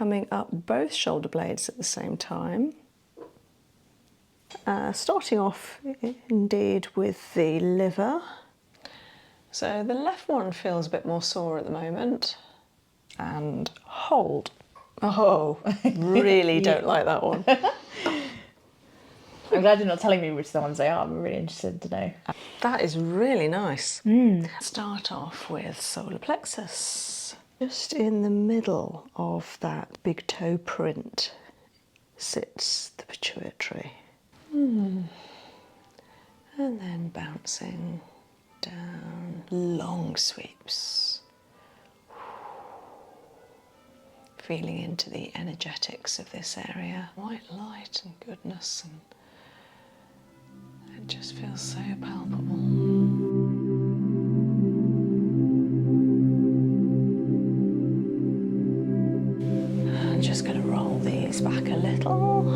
coming up both shoulder blades at the same time. Starting off indeed with the liver. So the left one feels a bit more sore at the moment. And hold. Oh, really don't like that one. I'm glad you're not telling me which the ones they are. I'm really interested to know. That is really nice. Start off with solar plexus. Just in the middle of that big toe print sits the pituitary. And then bouncing down, long sweeps. Feeling into the energetics of this area. White light and goodness, and it just feels so palpable. I'm just going to roll these back a little.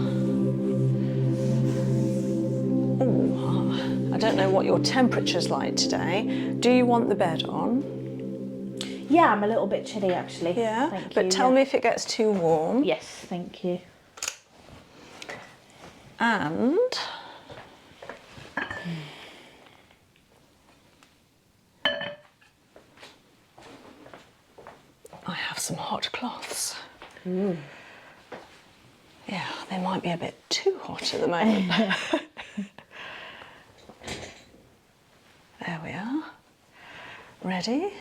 Ooh, I don't know what your temperature's like today. Do you want the bed on? Yeah, I'm a little bit chilly actually. Yeah, thank you. But tell me if it gets too warm. Yes, thank you. And I have some hot cloths. Yeah, they might be a bit too hot at the moment. There we are. Ready?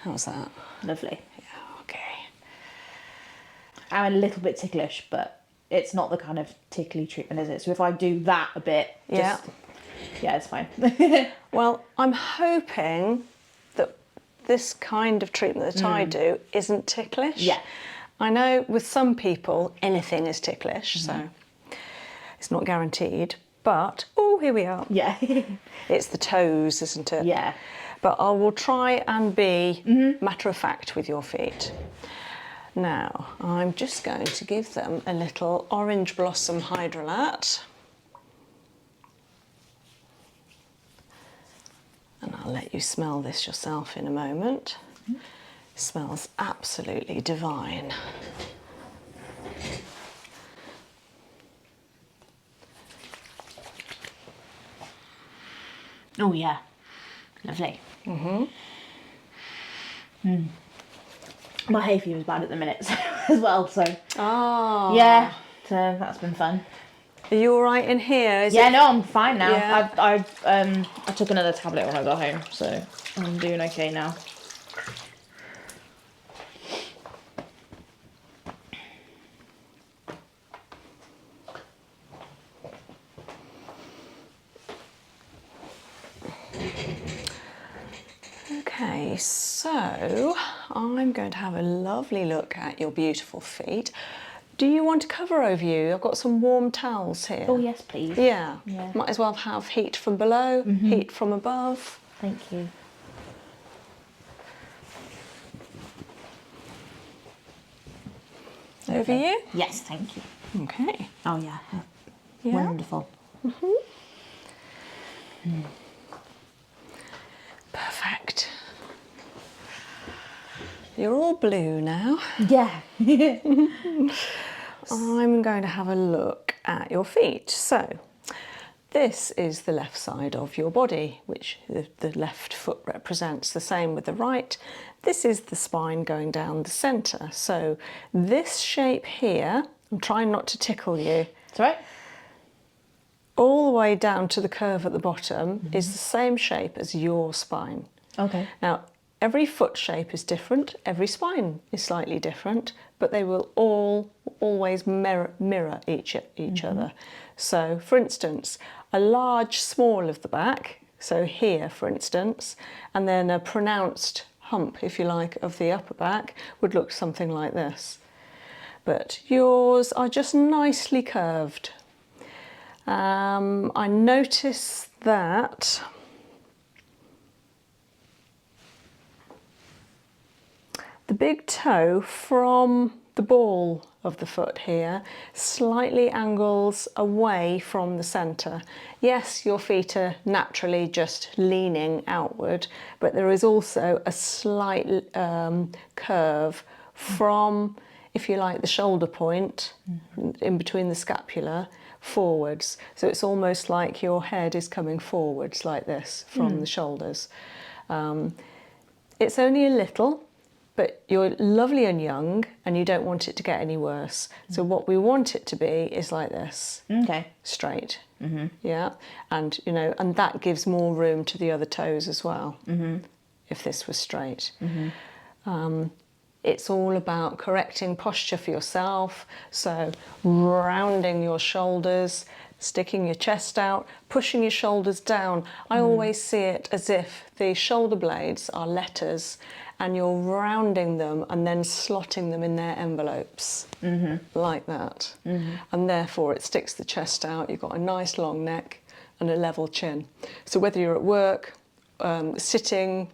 How's that? Lovely. Yeah, okay. I'm a little bit ticklish, but it's not the kind of tickly treatment, is it? So if I do that a bit, yeah, it's fine. Well, I'm hoping that this kind of treatment that I do isn't ticklish. Yeah. I know with some people anything is ticklish, so it's not guaranteed. But, oh, here we are. Yeah. It's the toes, isn't it? Yeah. But I will try and be matter of fact with your feet. Now, I'm just going to give them a little orange blossom hydrolat. And I'll let you smell this yourself in a moment. It smells absolutely divine. Oh yeah, lovely. My hay fever is bad at the minute as well, so yeah, so that's been fun. Are you all right in here? No, I'm fine now. Yeah. I took another tablet when I got home, so I'm doing okay now. Okay, so I'm going to have a lovely look at your beautiful feet. Do you want to cover over you? I've got some warm towels here. Oh yes, please. Yeah. Might as well have heat from below, heat from above. Thank you. Over you? Yes, thank you. Okay. Oh yeah. Yeah. Wonderful. Perfect. You're all blue now. Yeah. I'm going to have a look at your feet. So, this is the left side of your body, which the left foot represents. The same with the right. This is the spine going down the centre. So, this shape here, I'm trying not to tickle you. It's all right. All the way down to the curve at the bottom is the same shape as your spine. Okay. Now, every foot shape is different, every spine is slightly different, but they will all always mirror each other. So, for instance, a large small of the back, so here, for instance, and then a pronounced hump, if you like, of the upper back would look something like this. But yours are just nicely curved. I notice that the big toe from the ball of the foot here slightly angles away from the centre. Yes, your feet are naturally just leaning outward, but there is also a slight curve from, if you like, the shoulder point, in between the scapula, forwards. So it's almost like your head is coming forwards like this from the shoulders. It's only a little, but you're lovely and young and you don't want it to get any worse. So what we want it to be is like this. Okay. Straight. Yeah. And, you know, and that gives more room to the other toes as well, if this was straight. It's all about correcting posture for yourself. So rounding your shoulders, sticking your chest out, pushing your shoulders down. I always see it as if the shoulder blades are letters and you're rounding them and then slotting them in their envelopes, like that. And therefore it sticks the chest out, you've got a nice long neck and a level chin. So whether you're at work, sitting,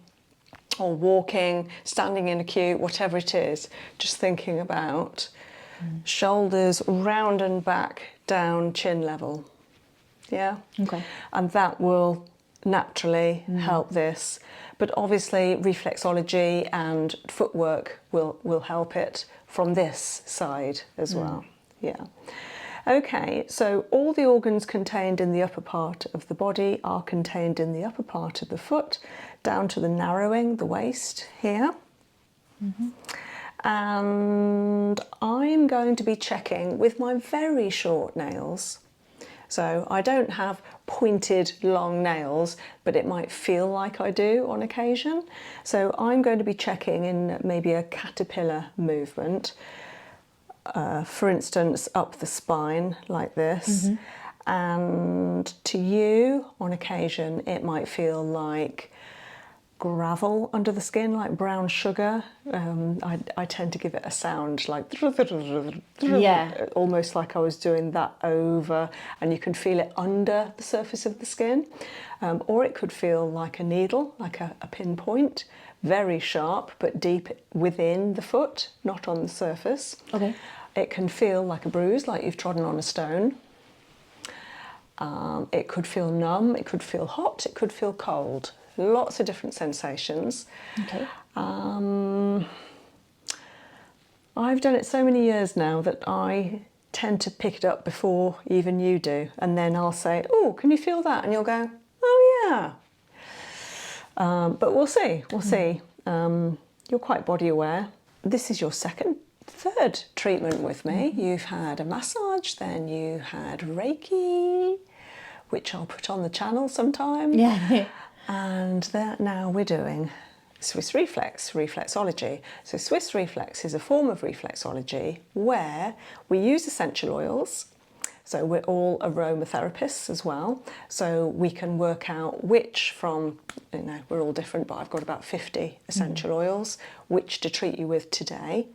or walking, standing in a queue, whatever it is, just thinking about shoulders round and back, down, chin level. Yeah? Okay. And that will naturally help this. But obviously reflexology and footwork will help it from this side as well. Yeah. Okay, so all the organs contained in the upper part of the body are contained in the upper part of the foot, down to the narrowing, the waist here. And I'm going to be checking with my very short nails. So I don't have pointed long nails, but it might feel like I do on occasion. So I'm going to be checking in maybe a caterpillar movement. For instance, up the spine like this, and to you on occasion it might feel like gravel under the skin, like brown sugar. I tend to give it a sound like almost like I was doing that over, and you can feel it under the surface of the skin, or it could feel like a needle, like a pinpoint, very sharp but deep within the foot, not on the surface. Okay. It can feel like a bruise, like you've trodden on a stone. It could feel numb, it could feel hot, it could feel cold. Lots of different sensations. Okay. I've done it so many years now that I tend to pick it up before even you do. And then I'll say, oh, can you feel that? And you'll go, oh yeah. But we'll see, we'll see. You're quite body aware. This is your third treatment with me. You've had a massage, then you had Reiki, which I'll put on the channel sometime. Yeah. And now we're doing Swiss reflex, reflexology. So Swiss reflex is a form of reflexology where we use essential oils. So we're all aromatherapists as well. So we can work out which from, you know, we're all different, but I've got about 50 essential oils, which to treat you with today.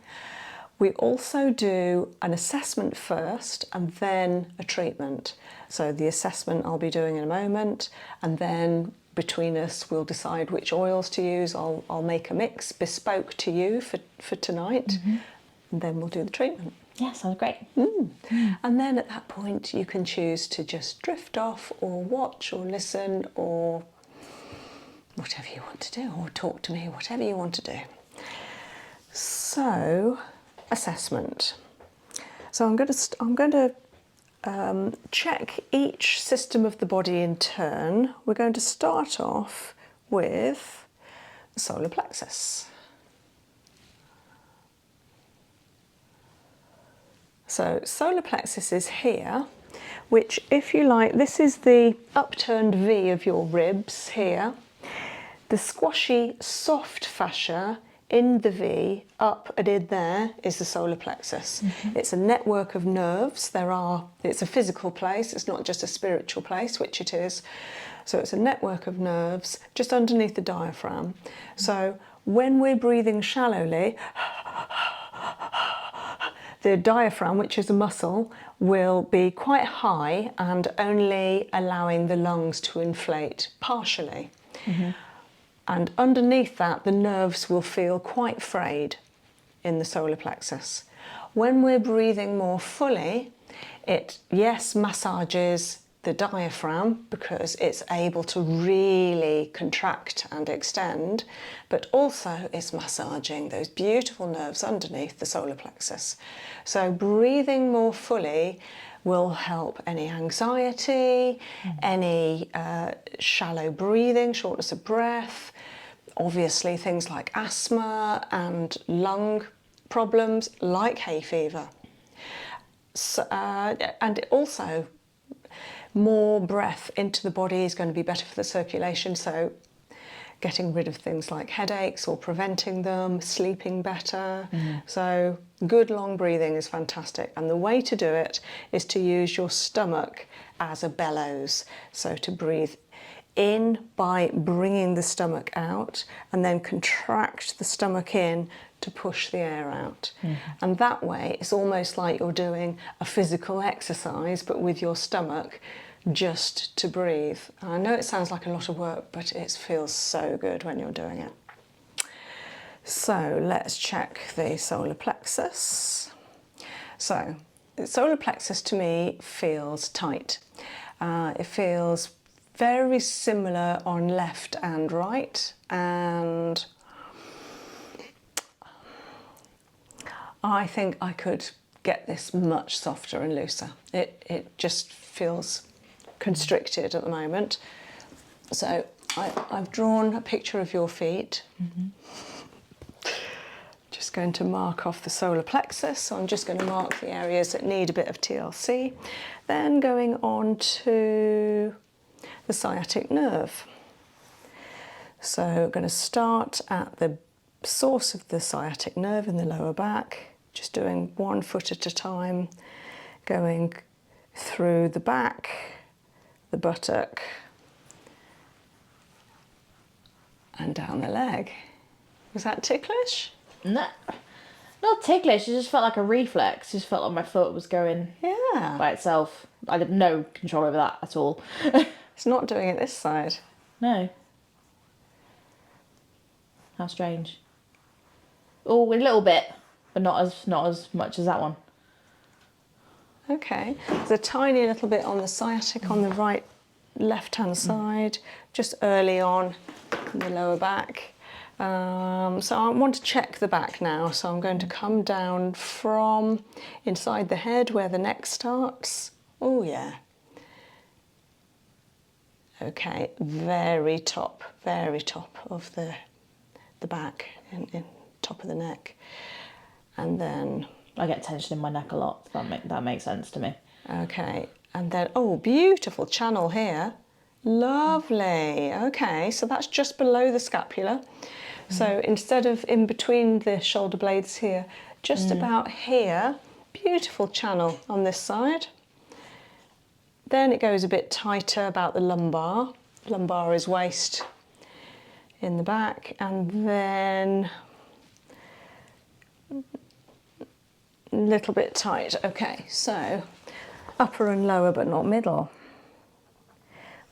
We also do an assessment first and then a treatment. So the assessment I'll be doing in a moment, and then between us we'll decide which oils to use. I'll make a mix bespoke to you for tonight, and then we'll do the treatment. Yeah, sounds great. And then at that point you can choose to just drift off or watch or listen or whatever you want to do, or talk to me, whatever you want to do. So, assessment. So I'm going to check each system of the body in turn. We're going to start off with the solar plexus. So solar plexus is here, which, if you like, this is the upturned V of your ribs here. The squashy, soft fascia in the V, up and in there, is the solar plexus. It's a network of nerves. It's a physical place, it's not just a spiritual place, which it is. So it's a network of nerves just underneath the diaphragm. So when we're breathing shallowly, the diaphragm, which is a muscle, will be quite high and only allowing the lungs to inflate partially. And underneath that, the nerves will feel quite frayed in the solar plexus. When we're breathing more fully, it, yes, massages the diaphragm because it's able to really contract and extend, but also it's massaging those beautiful nerves underneath the solar plexus. So breathing more fully will help any anxiety, any shallow breathing, shortness of breath, obviously things like asthma and lung problems like hay fever. So, and also more breath into the body is going to be better for the circulation, so getting rid of things like headaches or preventing them, sleeping better. So good long breathing is fantastic, and the way to do it is to use your stomach as a bellows. So to breathe in by bringing the stomach out and then contract the stomach in to push the air out. And that way it's almost like you're doing a physical exercise but with your stomach, just to breathe. And I know it sounds like a lot of work, but it feels so good when you're doing it. So let's check the solar plexus. So the solar plexus to me feels tight. It feels very similar on left and right, and I think I could get this much softer and looser. It just feels constricted at the moment. So I've drawn a picture of your feet. Just going to mark off the solar plexus. So I'm just going to mark the areas that need a bit of TLC. Then going on to the sciatic nerve. So I'm going to start at the source of the sciatic nerve in the lower back, just doing 1 foot at a time, going through the back, the buttock, and down the leg. Was that ticklish? No, not ticklish. It just felt like a reflex. It just felt like my foot was going by itself. I had no control over that at all. It's not doing it this side. No. How strange. Oh, a little bit, but not as much as that one. Okay, there's a tiny little bit on the sciatic on the right left-hand side, just early on in the lower back. So I want to check the back now, so I'm going to come down from inside the head where the neck starts. Oh yeah. Okay, very top of the back, in top of the neck. And then I get tension in my neck a lot. That makes sense to me. okay, and then, oh, beautiful channel here. Lovely. Okay, so that's just below the scapula. So instead of in between the shoulder blades here, just about here, beautiful channel on this side. Then it goes a bit tighter about the lumbar. Lumbar is waist in the back, and then a little bit tight. Okay, so upper and lower but not middle.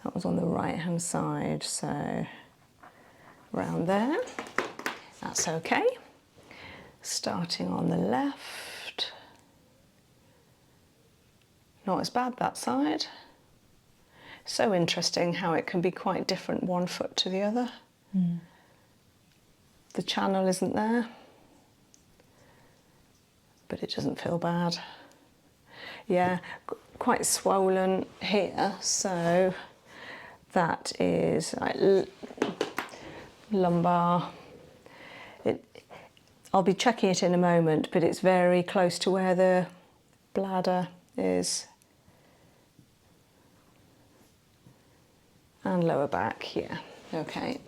That was on the right hand side, so around there. That's okay. Starting on the left. Not as bad that side. So interesting how it can be quite different one foot to the other. The channel isn't there, but it doesn't feel bad. Yeah, quite swollen here, so that is like lumbar. I'll be checking it in a moment, but it's very close to where the bladder is. And lower back here. Okay.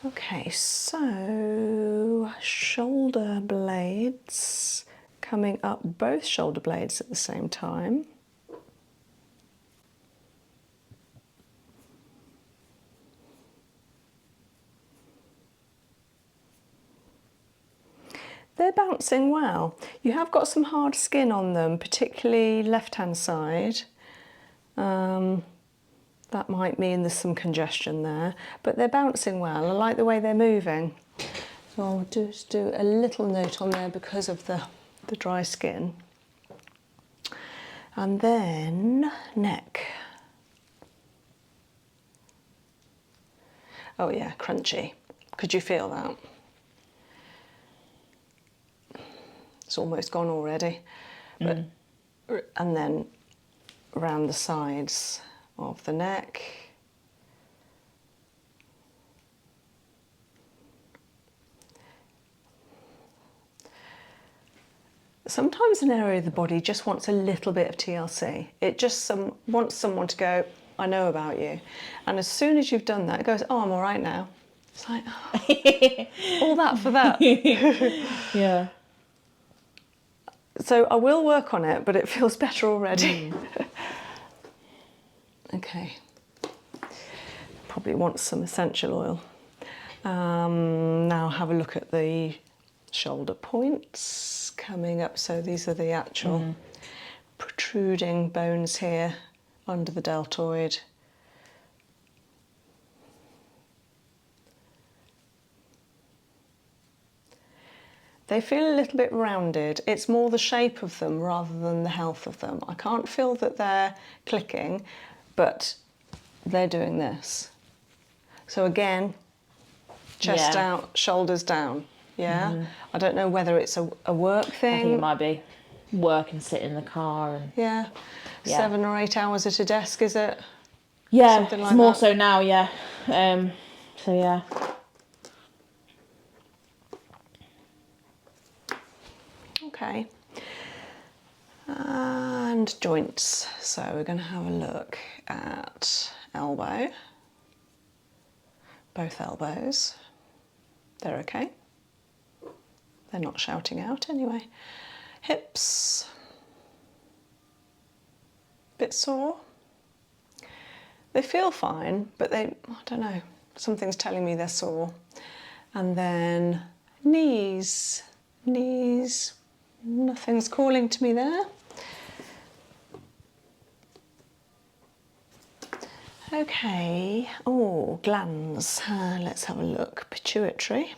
Okay, so shoulder blades, coming up both shoulder blades at the same time. They're bouncing well. You have got some hard skin on them, particularly left-hand side. That might mean there's some congestion there, but they're bouncing well. I like the way they're moving. So I'll just do a little note on there because of the dry skin. And then neck. Oh yeah, crunchy. Could you feel that? It's almost gone already. But, and then around the sides of the neck. Sometimes an area of the body just wants a little bit of TLC. It just wants someone to go, I know about you. And as soon as you've done that, it goes, oh, I'm all right now. It's like, oh, all that for that. Yeah. So I will work on it, but it feels better already. Okay. Probably want some essential oil. Now have a look at the shoulder points coming up. So these are the actual protruding bones here under the deltoid. They feel a little bit rounded. It's more the shape of them rather than the health of them. I can't feel that they're clicking, but they're doing this. So again, chest out, shoulders down. Yeah. I don't know whether it's a work thing. I think it might be work and sit in the car. And yeah. 7 or 8 hours at a desk, is it? Yeah, something like it's more that. so now, yeah. So yeah. Okay. And joints. So we're going to have a look at elbow. Both elbows. They're okay. They're not shouting out anyway. Hips. Bit sore. They feel fine, but I don't know, something's telling me they're sore. And then knees. Knees, nothing's calling to me there. Okay, oh, glands. Let's have a look. Pituitary.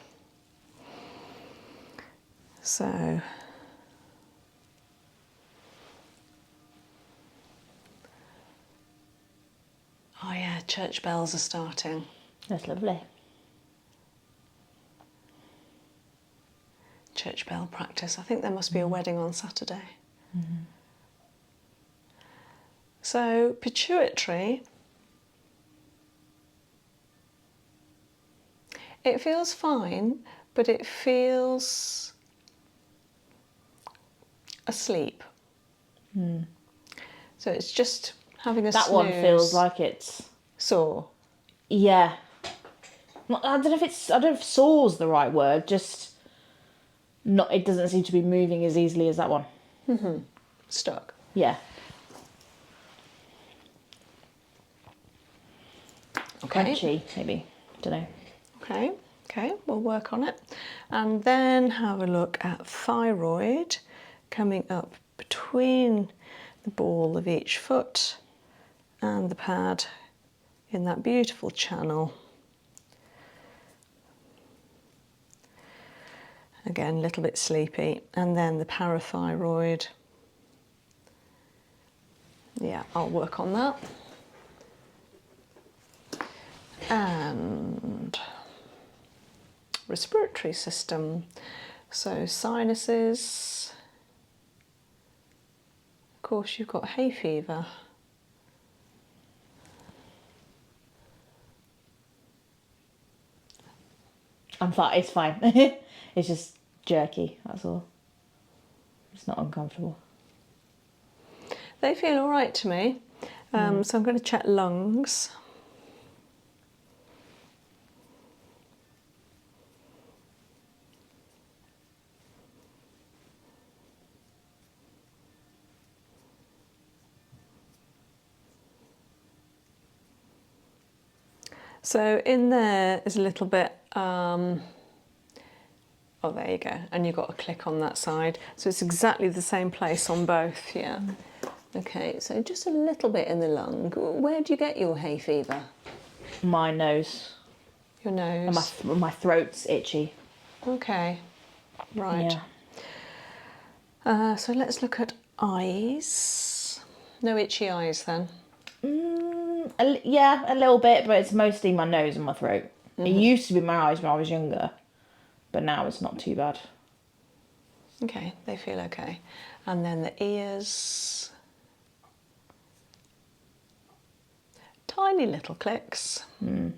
So, oh yeah, church bells are starting. That's lovely. Church bell practice. I think there must be a wedding on Saturday. So, pituitary, it feels fine, but it feels asleep. So it's just having a snooze. That one feels like it's sore. Yeah. I don't know if sore's the right word, just not, it doesn't seem to be moving as easily as that one. Stuck. Yeah. Okay. Crunchy, maybe. Don't know. Okay, we'll work on it. And then have a look at thyroid coming up between the ball of each foot and the pad in that beautiful channel. Again, a little bit sleepy. And then the parathyroid. Yeah, I'll work on that. And respiratory system. So sinuses. Of course, you've got hay fever. I'm fine. It's fine. It's just jerky, that's all. It's not uncomfortable. They feel all right to me. So I'm going to check lungs. So in there is a little bit, oh there you go, and you've got to click on that side. So it's exactly the same place on both, yeah. Okay, so just a little bit in the lung. Where do you get your hay fever? My nose. Your nose? And my throat's itchy. Okay, right. Yeah. So let's look at eyes. No itchy eyes then? Yeah, a little bit, but it's mostly my nose and my throat. It used to be my eyes when I was younger, but now it's not too bad. Okay, they feel okay. And then the ears. Tiny little clicks. I'm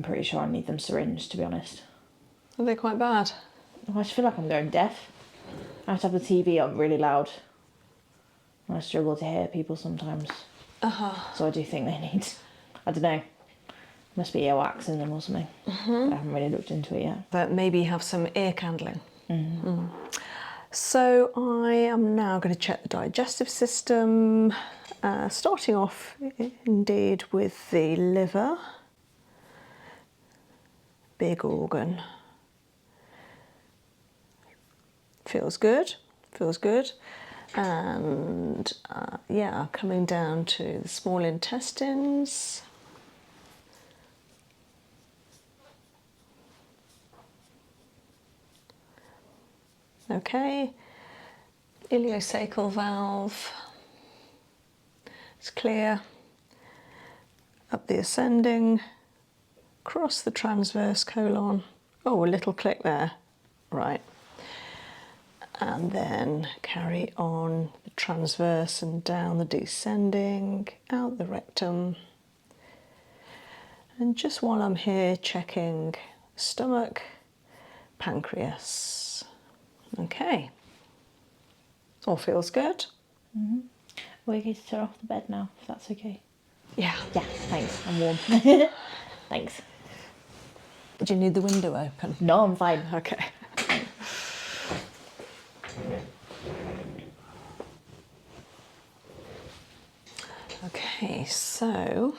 pretty sure I need them syringed, to be honest. Are they quite bad? I just feel like I'm going deaf. I have to have the TV on really loud. I struggle to hear people sometimes. So I do think they need, I don't know, must be earwax in them or something. I haven't really looked into it yet. But maybe have some ear candling. So I am now going to check the digestive system, starting off indeed with the liver, big organ. Feels good, feels good. And yeah, coming down to the small intestines. Okay, ileocecal valve, it's clear. Up the ascending, across the transverse colon. Oh, a little click there, right. And then carry on the transverse and down the descending, out the rectum. And just while I'm here, checking stomach, pancreas. Okay, all feels good. We're going to turn off the bed now, if that's okay. Yeah. Yeah, thanks. I'm warm. Thanks. Do you need the window open? No, I'm fine. Okay. Okay, so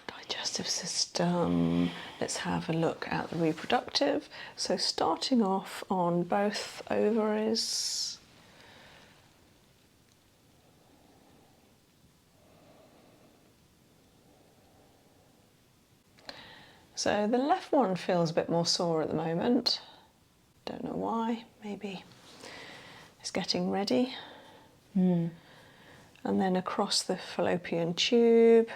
digestive system. Let's have a look at the reproductive. So starting off on both ovaries. So the left one feels a bit more sore at the moment. Don't know why, maybe it's getting ready. And then across the fallopian tube.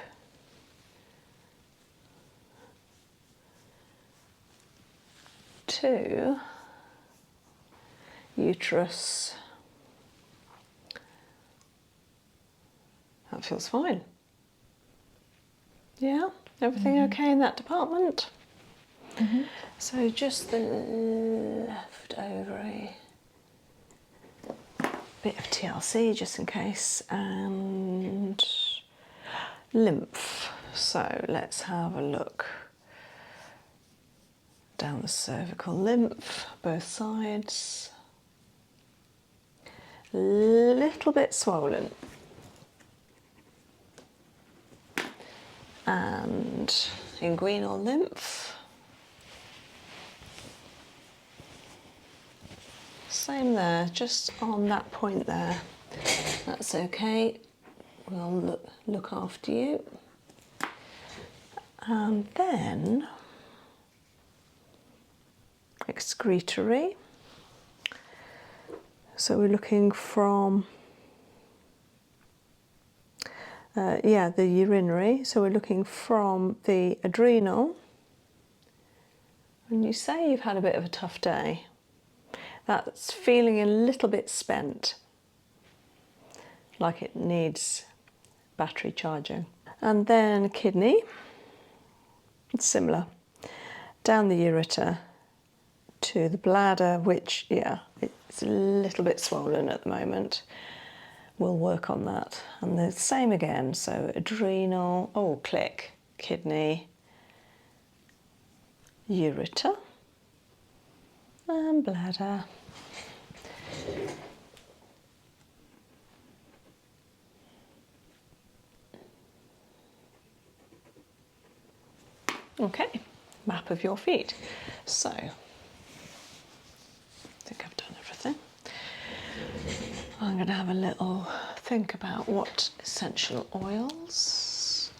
To uterus. That feels fine. Yeah, everything okay in that department? So just the left ovary. Bit of TLC just in case, and lymph. So let's have a look down the cervical lymph, both sides. Little bit swollen. And inguinal lymph. Same there, just on that point there. That's okay. We'll look after you. And then excretory. So we're looking from the urinary. So we're looking from the adrenal. And you say you've had a bit of a tough day. That's feeling a little bit spent, like it needs battery charging. And then kidney, it's similar. Down the ureter to the bladder, which, yeah, it's a little bit swollen at the moment. We'll work on that. And the same again, so adrenal, oh, click, kidney, ureter, and bladder. Okay, map of your feet. So, I think I've done everything. I'm going to have a little think about what essential oils.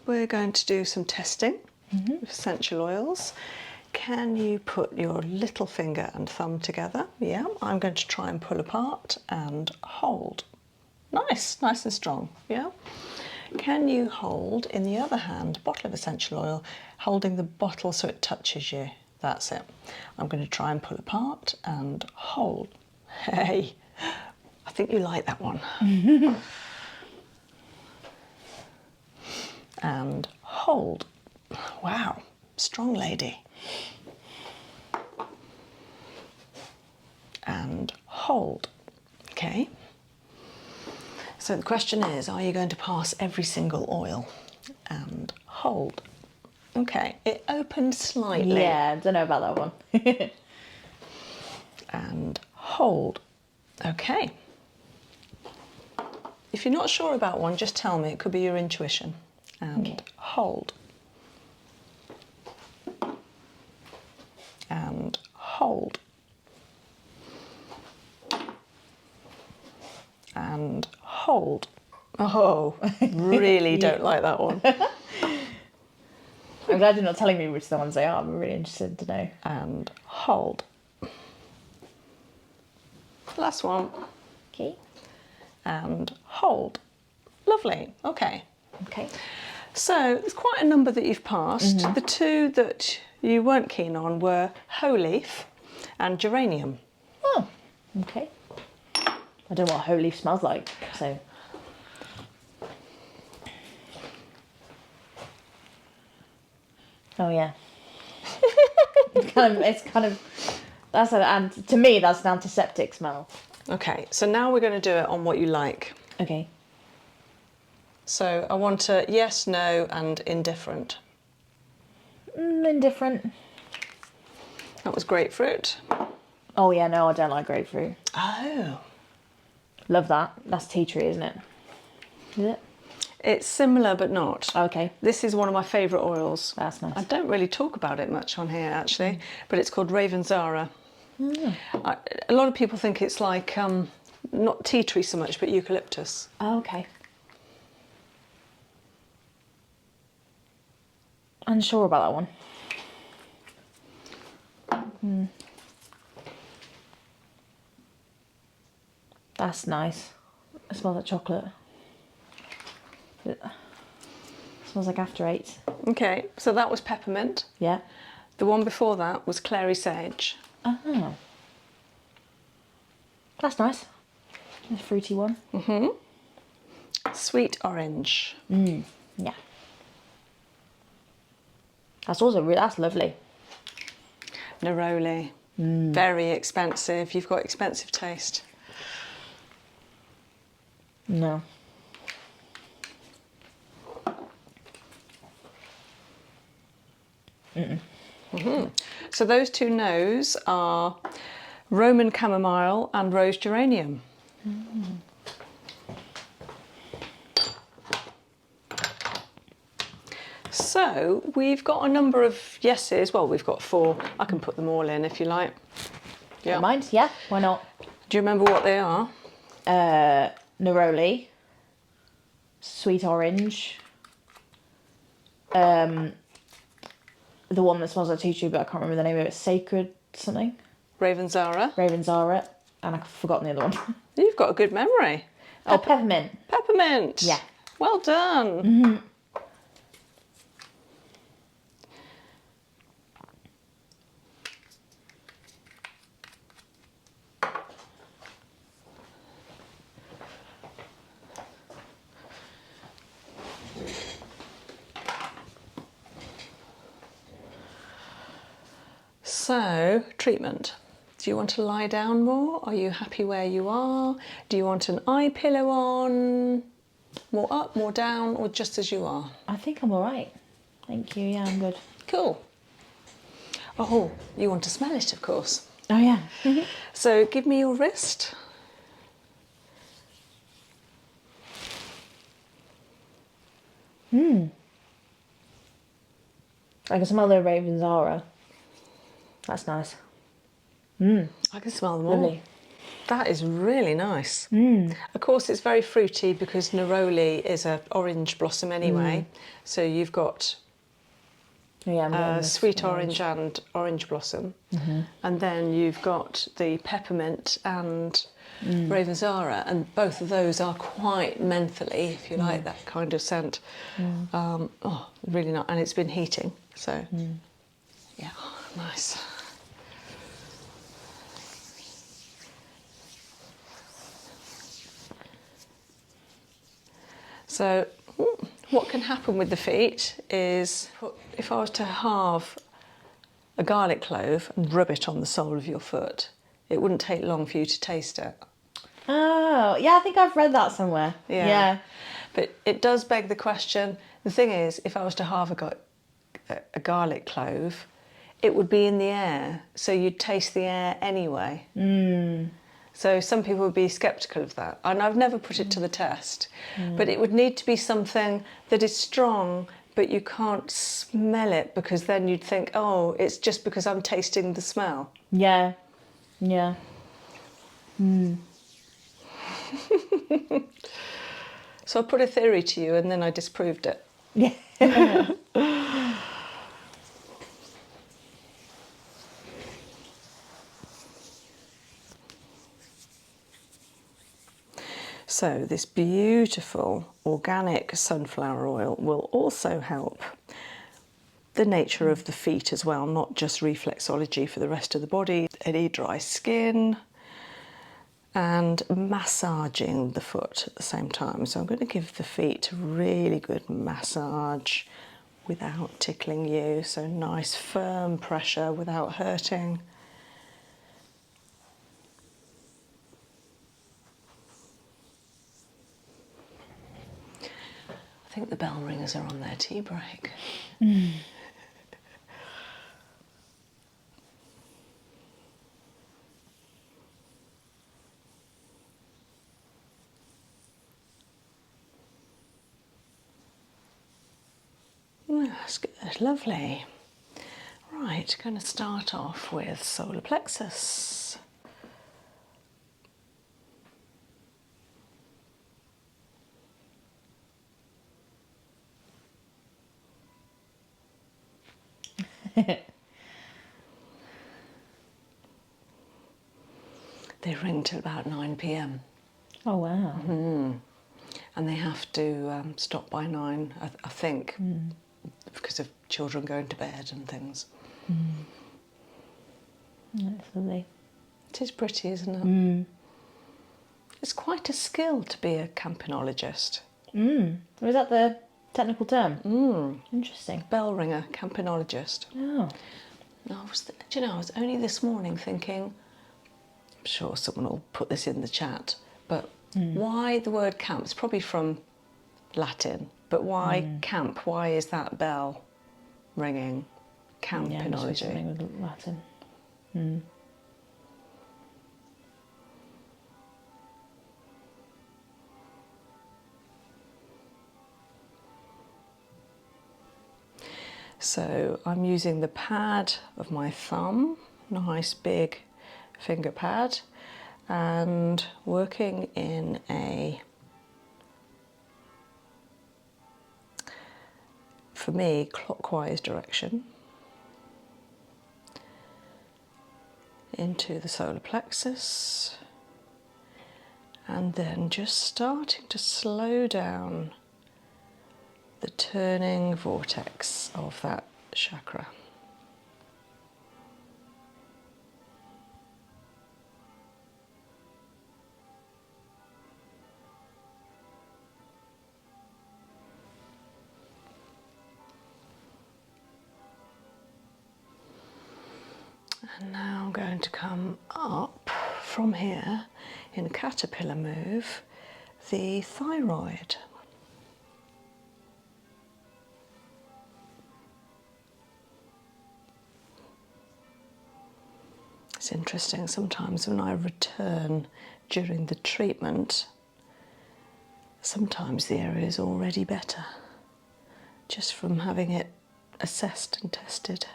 we're going to do some testing with essential oils. Can you put your little finger and thumb together? Yeah, I'm going to try and pull apart and hold. Nice and strong, yeah? Can you hold in the other hand a bottle of essential oil, holding the bottle so it touches you? That's it. I'm going to try and pull apart and hold. Hey, I think you like that one. And hold. Wow, strong lady. And hold. Okay. So the question is, are you going to pass every single oil? And hold. Okay, it opened slightly. Yeah, I don't know about that one. And hold. Okay. If you're not sure about one, just tell me. It could be your intuition. And hold. And hold. And hold. Oh, really don't like that one. I'm glad you're not telling me which the ones they are. I'm really interested to know. And hold. Last one. Okay. And hold. Lovely. Okay. Okay. So there's quite a number that you've passed. The two that you weren't keen on were hoe leaf and geranium. Oh, okay. I don't know what whole leaf smells like, so. Oh yeah. it's kind of and to me that's an antiseptic smell. Okay, so now we're going to do it on what you like. Okay. So I want a yes, no, and indifferent. Indifferent. That was grapefruit. Oh yeah, no, I don't like grapefruit. Oh. Love that. That's tea tree, isn't it? Is it? It's similar but not. Okay. This is one of my favourite oils. That's nice. I don't really talk about it much on here actually, but it's called Ravensara. A lot of people think it's like not tea tree so much, but eucalyptus. Oh, okay. Unsure about that one. That's nice. It smells like chocolate. It smells like after eight. Okay, so that was peppermint. Yeah. The one before that was clary sage. Oh. That's nice. A fruity one. Sweet orange. Yeah. That's also that's lovely. Neroli. Very expensive. You've got expensive taste. No. So those two no's are Roman chamomile and rose geranium. So we've got a number of yeses. Well, we've got 4. I can put them all in if you like. Yeah. Don't mind? Yeah, why not? Do you remember what they are? Neroli, sweet orange, the one that smells like tea tree, but I can't remember the name of it. Sacred something. Ravensara. Ravensara, and I've forgotten the other one. You've got a good memory. Oh, peppermint. Peppermint. Yeah. Well done. So, treatment. Do you want to lie down more? Are you happy where you are? Do you want an eye pillow on? More up, more down, or just as you are? I think I'm all right. Thank you. Yeah, I'm good. Cool. Oh, you want to smell it, of course. Oh yeah. So give me your wrist. I can smell the Ravensara. That's nice. I can smell them all. Lovely. That is really nice. Mm. Of course, it's very fruity because neroli is an orange blossom anyway. So you've got Yeah, I'm getting this sweet orange and orange blossom. And then you've got the peppermint and ravensara, and both of those are quite mentally, if you like, that kind of scent. Oh, really nice. And it's been heating, so yeah, nice. So what can happen with the feet is, if I was to halve a garlic clove and rub it on the sole of your foot, it wouldn't take long for you to taste it. Oh, yeah, I think I've read that somewhere. Yeah. But it does beg the question, the thing is, if I was to halve a garlic clove, it would be in the air, so you'd taste the air anyway. So some people would be sceptical of that, and I've never put it to the test. But it would need to be something that is strong, but you can't smell it, because then you'd think, oh, it's just because I'm tasting the smell. Yeah. Yeah. So I put a theory to you, and then I disproved it. Yeah. So this beautiful organic sunflower oil will also help the nature of the feet as well, not just reflexology for the rest of the body, any dry skin, and massaging the foot at the same time. So I'm going to give the feet a really good massage without tickling you, so nice firm pressure without hurting. I think the bell ringers are on their tea break. That's good, lovely. Right, going to start off with solar plexus. They ring till about 9 p.m. Oh, wow. And they have to stop by 9, I think, because of children going to bed and things. That's lovely. It is pretty, isn't it? It's quite a skill to be a campinologist. Was that the technical term? Interesting. Bell ringer, campinologist. Oh. Do you know, I was only this morning thinking, I'm sure someone will put this in the chat, but why the word camp? It's probably from Latin, but why camp? Why is that bell ringing? Campinology. Yeah, something with Latin. So I'm using the pad of my thumb, nice big finger pad, and working in a, for me, clockwise direction into the solar plexus, and then just starting to slow down the turning vortex of that chakra. And now I'm going to come up from here in a caterpillar move, the thyroid. It's interesting, sometimes when I return during the treatment, sometimes the area is already better, just from having it assessed and tested.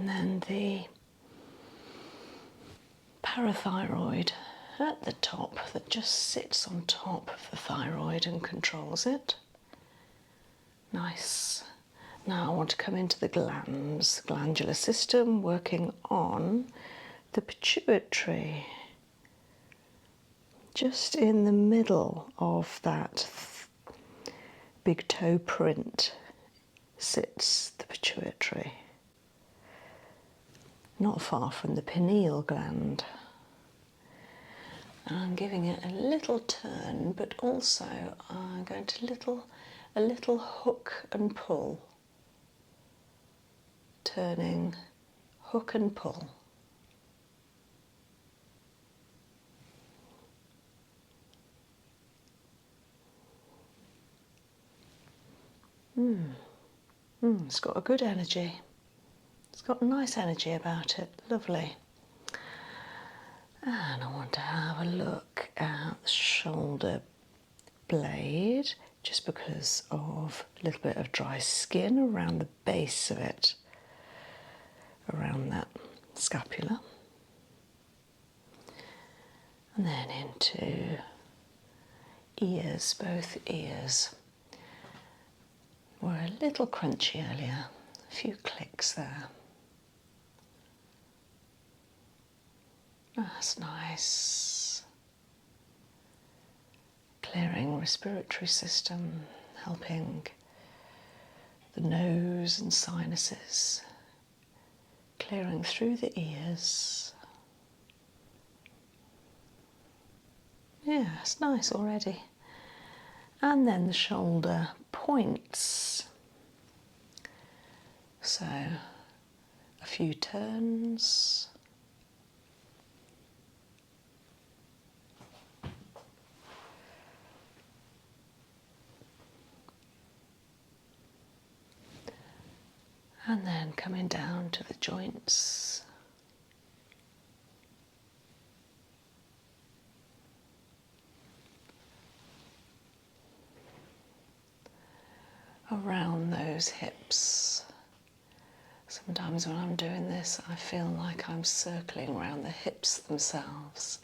And then the parathyroid at the top that just sits on top of the thyroid and controls it. Nice. Now I want to come into the glands, glandular system, working on the pituitary. Just in the middle of that big toe print sits the pituitary. Not far from the pineal gland. I'm giving it a little turn, but also I'm going to a little hook and pull. Turning, hook and pull. It's got a good energy. It's got a nice energy about it, lovely. And I want to have a look at the shoulder blade, just because of a little bit of dry skin around the base of it, around that scapula. And then into ears, both ears. Were a little crunchy earlier, a few clicks there. That's nice. Clearing respiratory system, helping the nose and sinuses, clearing through the ears. Yeah, it's nice already. And then the shoulder points. So a few turns. And then coming down to the joints. Around those hips. Sometimes when I'm doing this, I feel like I'm circling around the hips themselves,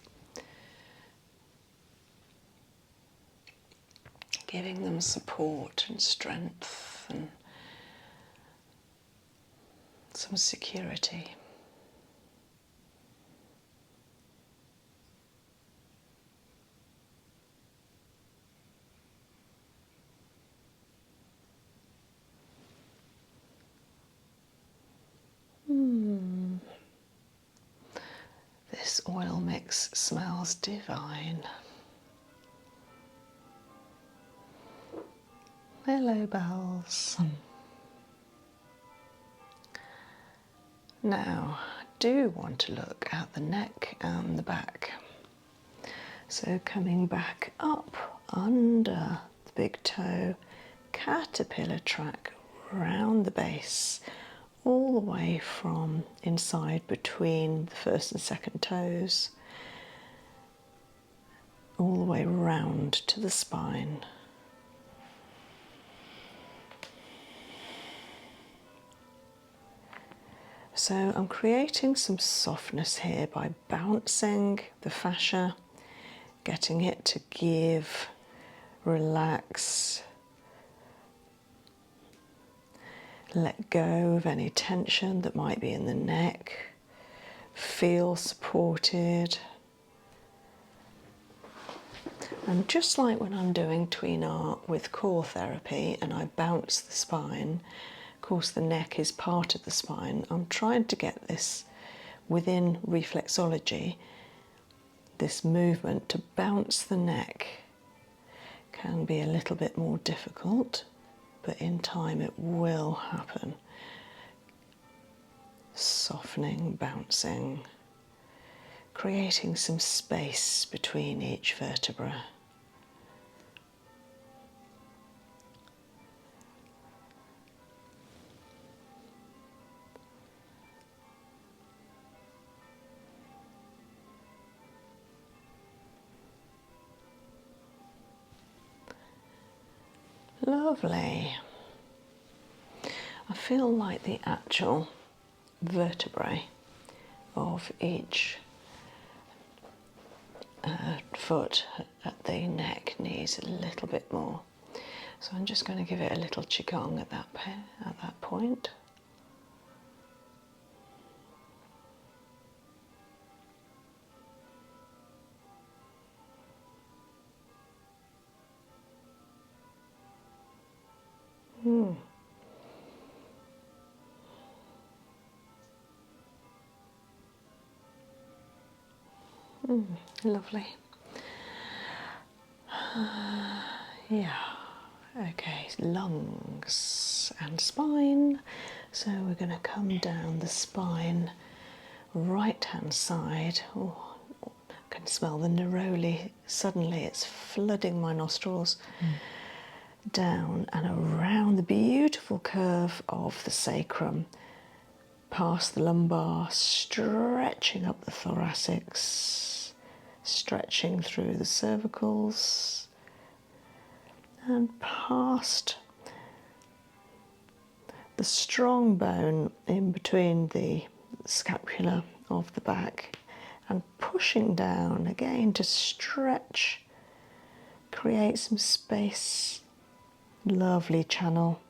giving them support and strength and some security. This oil mix smells divine. Hello, bells. Now, I do want to look at the neck and the back. So coming back up under the big toe, caterpillar track round the base, all the way from inside between the first and second toes, all the way round to the spine. So I'm creating some softness here by bouncing the fascia, getting it to give, relax, let go of any tension that might be in the neck, feel supported. And just like when I'm doing tween art with core therapy and I bounce the spine, of course the neck is part of the spine, I'm trying to get this within reflexology, this movement to bounce the neck can be a little bit more difficult, but in time it will happen. Softening, bouncing, creating some space between each vertebra. Lovely. I feel like the actual vertebrae of each foot at the neck, knees a little bit more. So I'm just going to give it a little qigong at that point. Lovely. Yeah. Okay, lungs and spine. So we're going to come down the spine, right hand side. Oh, I can smell the neroli. Suddenly it's flooding my nostrils. Down and around the beautiful curve of the sacrum, past the lumbar, stretching up the thoracics, stretching through the cervicals, and past the strong bone in between the scapula of the back, and pushing down again to stretch, create some space. Lovely channel,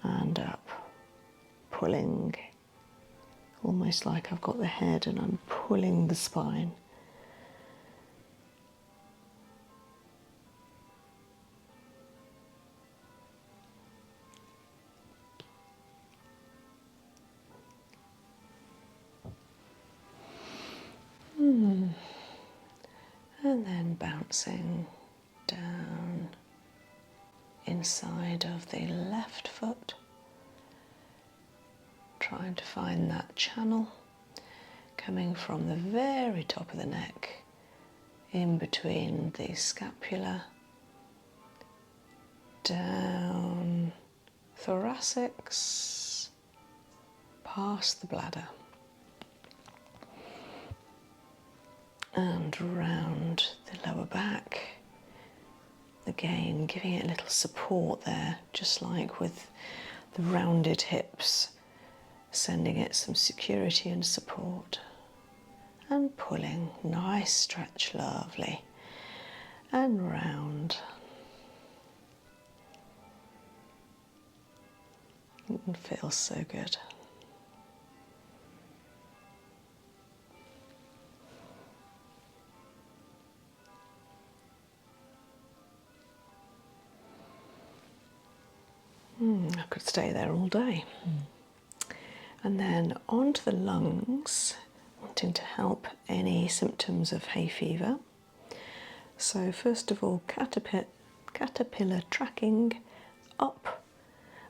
and up, pulling, almost like I've got the head and I'm pulling the spine. And then bouncing down inside of the left foot, trying to find that channel coming from the very top of the neck, in between the scapula, down thoracics, past the bladder, and round the lower back. Again, giving it a little support there, just like with the rounded hips, sending it some security and support. And pulling, nice stretch, lovely. And round. It feels so good. I could stay there all day. And then onto the lungs, wanting to help any symptoms of hay fever. So first of all, caterpillar tracking up.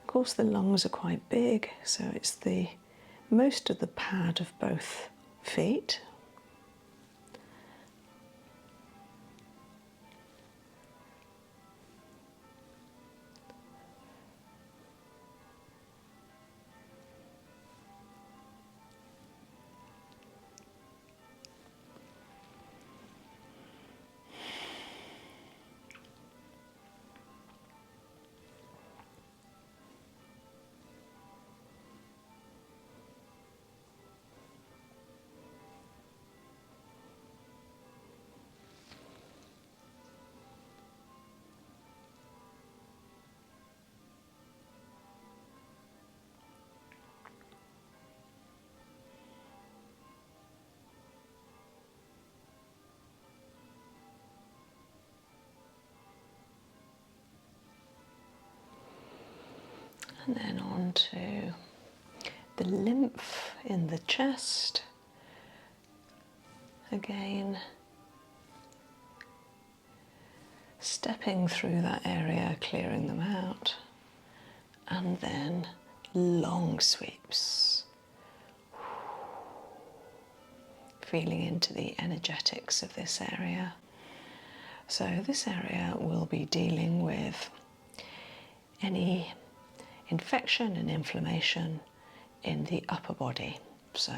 Of course the lungs are quite big, so it's the most of the pad of both feet. And then on to the lymph in the chest. Again, stepping through that area, clearing them out. And then long sweeps. Feeling into the energetics of this area. So this area will be dealing with any infection and inflammation in the upper body. So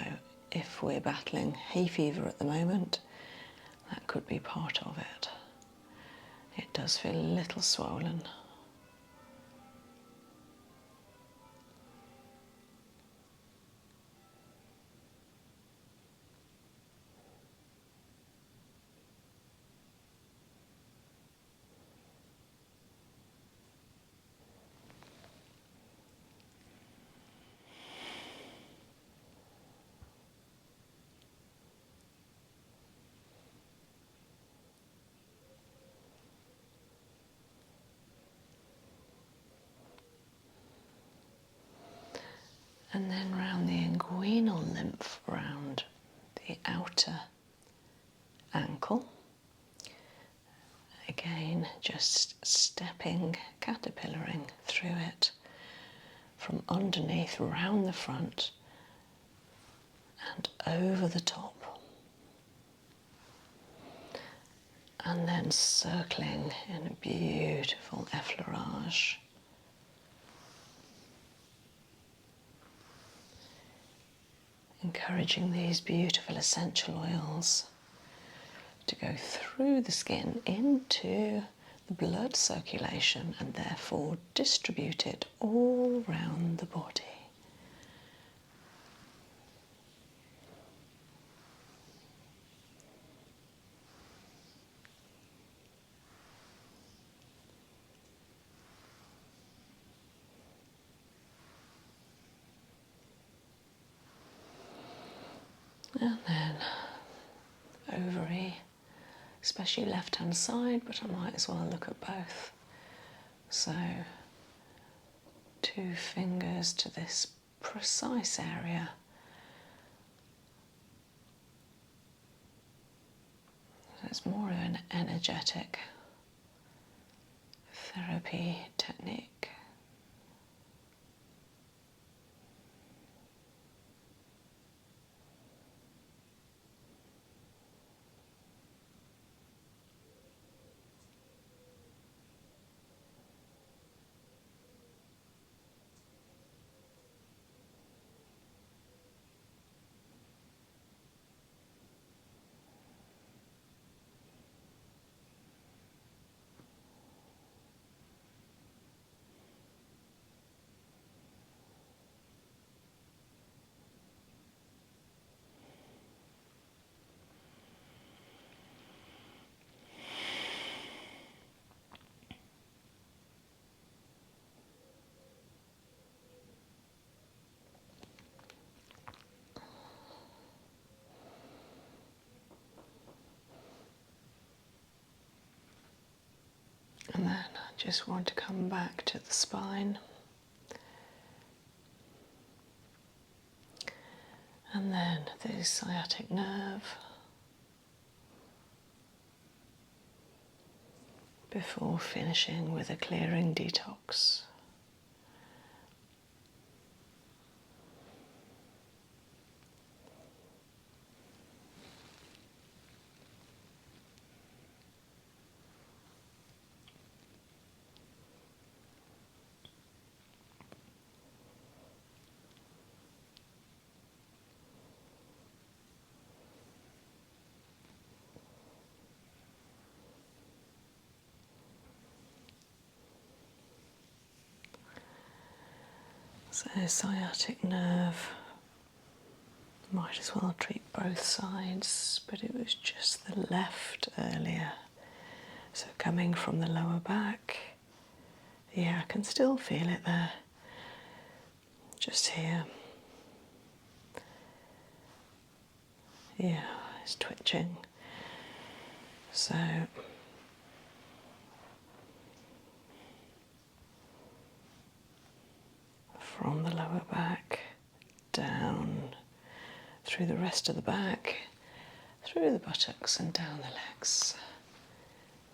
if we're battling hay fever at the moment, that could be part of it. It does feel a little swollen. And then round the inguinal lymph, round the outer ankle. Again, just stepping, caterpillaring through it from underneath, round the front and over the top. And then circling in a beautiful effleurage. Encouraging these beautiful essential oils to go through the skin into the blood circulation and therefore distribute it all round the body. And then ovary, especially left hand side, but I might as well look at both. So 2 fingers to this precise area. It's more of an energetic therapy technique. And then I just want to come back to the spine. And then the sciatic nerve. Before finishing with a clearing detox. So sciatic nerve, might as well treat both sides, but it was just the left earlier. So coming from the lower back, yeah, I can still feel it there, just here. Yeah, it's twitching. So from the lower back, down, through the rest of the back, through the buttocks and down the legs.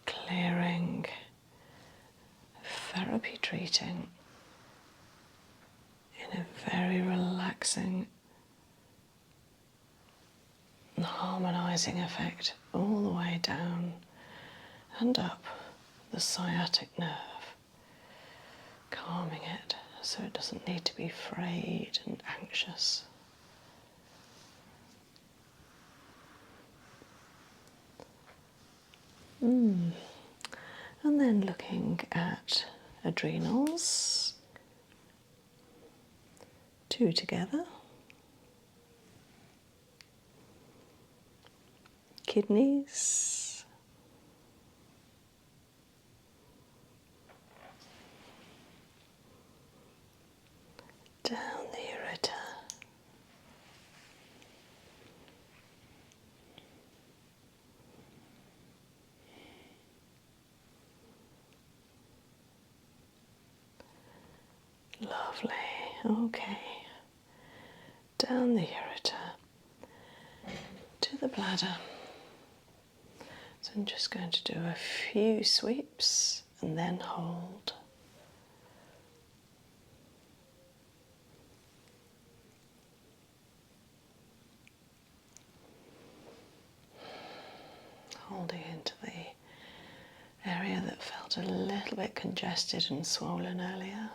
Clearing, therapy treating in a very relaxing and harmonising effect all the way down and up the sciatic nerve, calming it so it doesn't need to be frayed and anxious. And then looking at adrenals, 2 together, kidneys, down the ureter, lovely, okay. down the ureter to the bladder. So I'm just going to do a few sweeps and then hold. Holding into the area that felt a little bit congested and swollen earlier.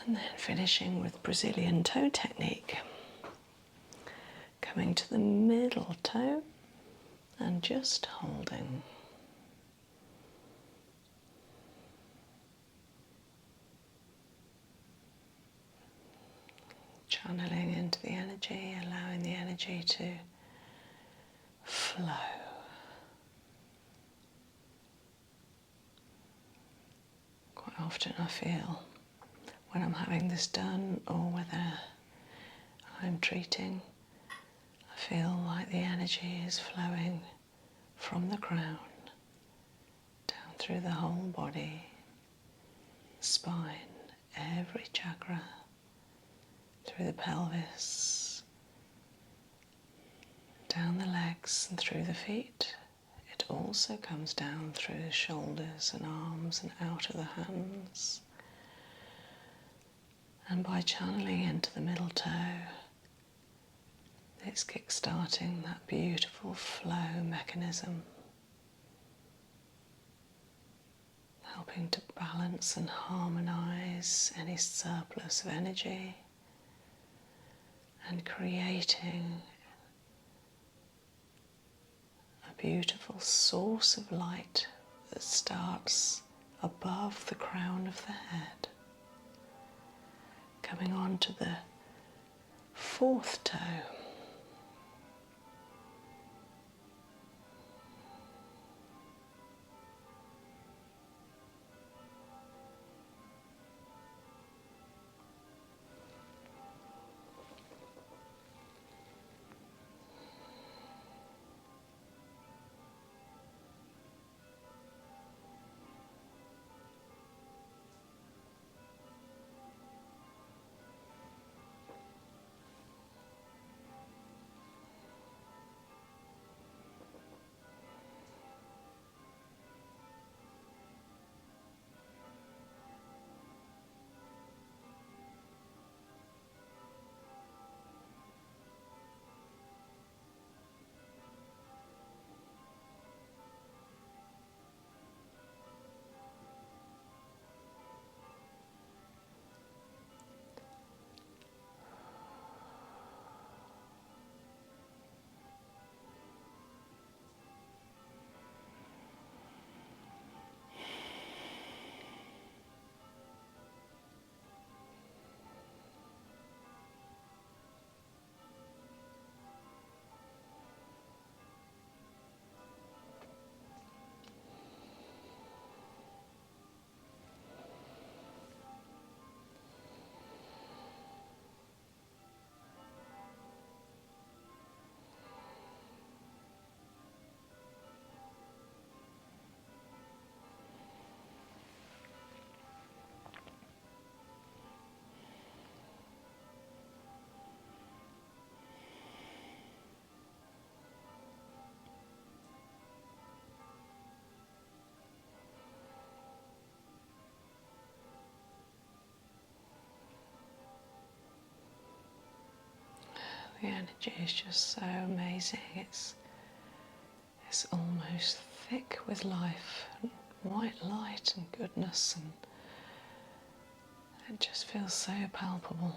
And then finishing with Brazilian toe technique. Coming to the middle toe and just holding. Channeling into the energy, allowing the energy to flow. Quite often I feel when I'm having this done or whether I'm treating, I feel like the energy is flowing from the crown down through the whole body, spine, every chakra, through the pelvis, down the legs and through the feet. It also comes down through the shoulders and arms and out of the hands. And by channeling into the middle toe, it's kick-starting that beautiful flow mechanism, helping to balance and harmonise any surplus of energy and creating a beautiful source of light that starts above the crown of the head, coming on to the fourth toe. The energy is just so amazing. It's almost thick with life and white light and goodness, and it just feels so palpable.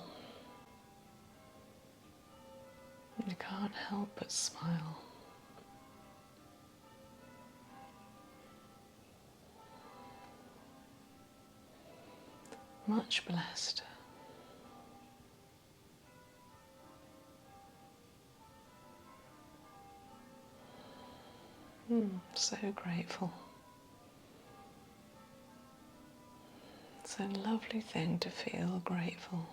You can't help but smile. Much blessed. So grateful. It's a lovely thing to feel grateful.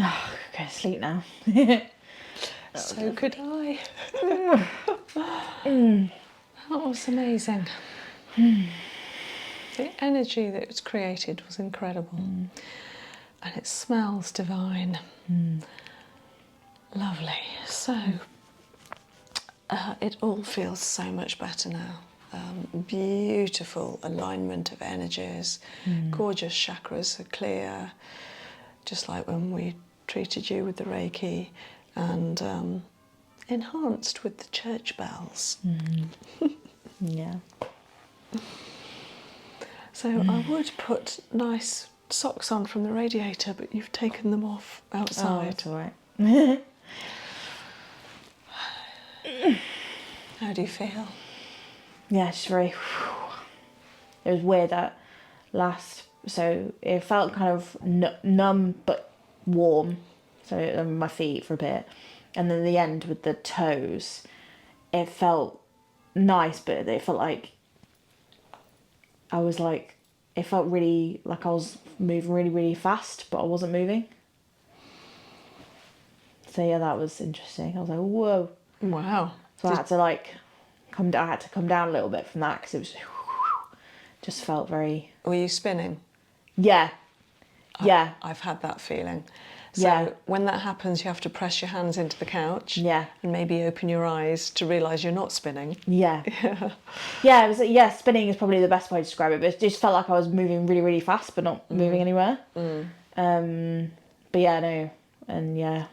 Oh, go to sleep now. So could I. That was amazing. The energy that was created was incredible. And it smells divine. Lovely. So, it all feels so much better now. Beautiful alignment of energies, gorgeous chakras are clear, just like when we treated you with the Reiki, and enhanced with the church bells. Yeah. So I would put nice socks on from the radiator, but you've taken them off Oh, outside. that's all right. How do you feel? Yeah, it's very... It was weird that so it felt kind of numb but warm, so on my feet for a bit, and then the end with the toes, it felt nice, but it felt like it felt really like I was moving really, really fast, but I wasn't moving. So yeah, that was interesting. I was like, whoa. Wow. So I had to come down a little bit from that, because it was just felt very... Were you spinning? Yeah. Yeah. I've had that feeling. So Yeah. when that happens, you have to press your hands into the couch. Yeah. And maybe open your eyes to realise you're not spinning. Yeah. Yeah, it was, spinning is probably the best way to describe it, but it just felt like I was moving really, really fast, but not moving anywhere. But yeah, no. And yeah,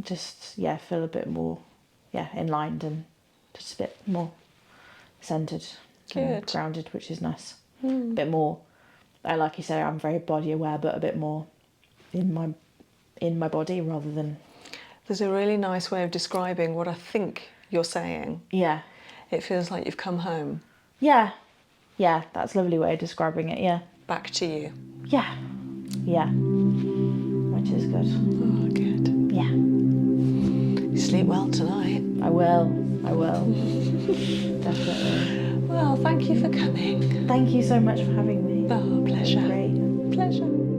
just, feel a bit more, in-lined and just a bit more centred. And Good. grounded, which is nice. A bit more, like you say, I'm very body aware, but a bit more in my body rather than... There's a really nice way of describing what I think you're saying. Yeah. It feels like you've come home. Yeah. Yeah, that's a lovely way of describing it, yeah. Back to you. Yeah. Yeah. Which is good. Oh, good. Yeah. You sleep well tonight. I will. Definitely. Well, thank you for coming. Thank you so much for having me. Oh, pleasure. Great. Pleasure.